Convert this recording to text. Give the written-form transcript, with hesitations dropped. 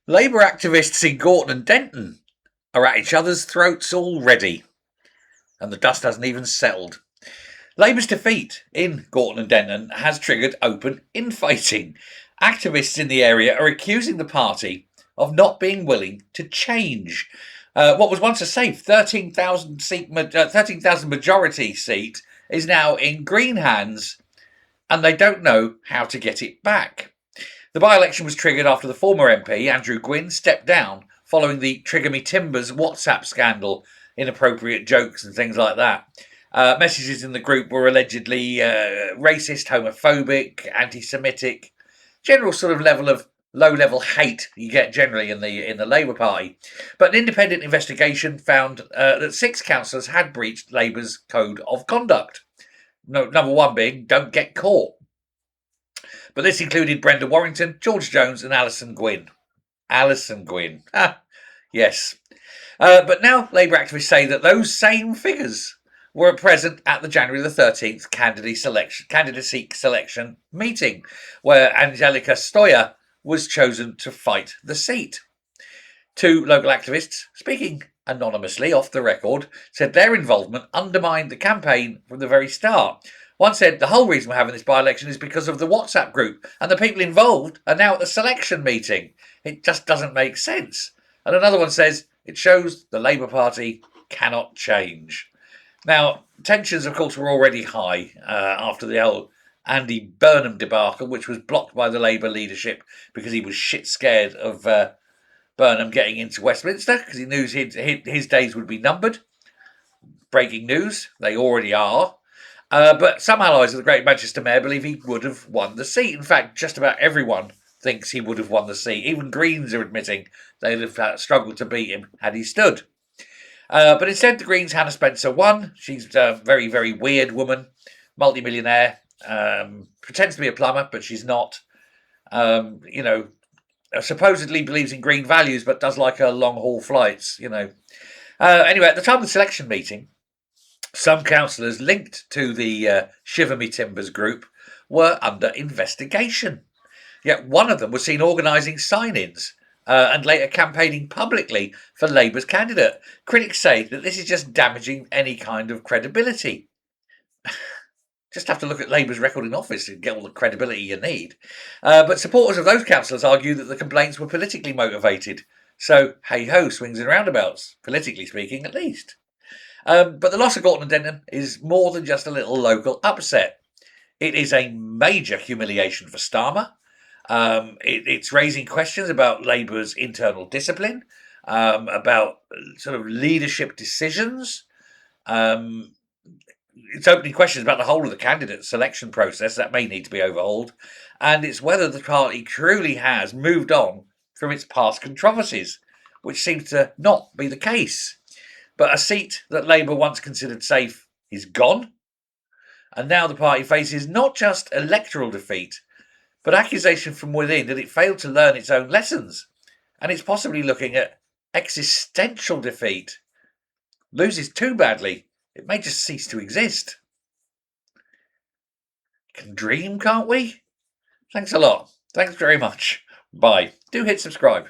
Labour activists in Gorton and Denton are at each other's throats already, and the dust hasn't even settled. Labour's defeat in Gorton and Denton has triggered open infighting. Activists in the area are accusing the party of not being willing to change. What was once a safe 13,000 majority seat is now in Green hands, and they don't know how to get it back. The by-election was triggered after the former MP, Andrew Gwynn, stepped down following the Trigger Me Timbers WhatsApp scandal, inappropriate jokes and things like that. Messages in the group were allegedly racist, homophobic, anti-Semitic, general sort of level of low-level hate you get generally in the Labour Party. But an independent investigation found that 6 councillors had breached Labour's code of conduct. Number 1 being don't get caught. But this included Brenda Warrington, George Jones, and Alison Gwynn. Alison Gwynn. Yes. But now Labour activists say that those same figures were present at the January the 13th candidacy selection meeting, where Angelica Stoyer was chosen to fight the seat. 2 local activists, speaking anonymously off the record, said their involvement undermined the campaign from the very start. One said the whole reason we're having this by-election is because of the WhatsApp group, and the people involved are now at the selection meeting. It just doesn't make sense. And another one says it shows the Labour Party cannot change. Now, tensions, of course, were already high after the old Andy Burnham debacle, which was blocked by the Labour leadership because he was shit scared of Burnham getting into Westminster because he knew his days would be numbered. Breaking news, they already are. But some allies of the Great Manchester Mayor believe he would have won the seat. In fact, just about everyone thinks he would have won the seat. Even Greens are admitting they'd have struggled to beat him had he stood. But instead, the Greens' Hannah Spencer won. She's a very, very weird woman, multi-millionaire, pretends to be a plumber, but she's not. Supposedly believes in green values, but does like her long-haul flights, Anyway, at the time of the selection meeting, some councillors linked to the Shiver Me Timbers group were under investigation. Yet one of them was seen organising sign-ins and later campaigning publicly for Labour's candidate. Critics say that this is just damaging any kind of credibility. Just have to look at Labour's record in office to get all the credibility you need. But supporters of those councillors argue that the complaints were politically motivated. So, hey-ho, swings and roundabouts, politically speaking at least. But the loss of Gorton and Denton is more than just a little local upset. It is a major humiliation for Starmer. It's raising questions about Labour's internal discipline, about sort of leadership decisions. It's opening questions about the whole of the candidate selection process that may need to be overhauled. And it's whether the party truly has moved on from its past controversies, which seems to not be the case. But a seat that Labour once considered safe is gone. And now the party faces not just electoral defeat, but accusation from within that it failed to learn its own lessons. And it's possibly looking at existential defeat. Loses too badly, it may just cease to exist. Can dream, can't we? Thanks a lot. Thanks very much. Bye. Do hit subscribe.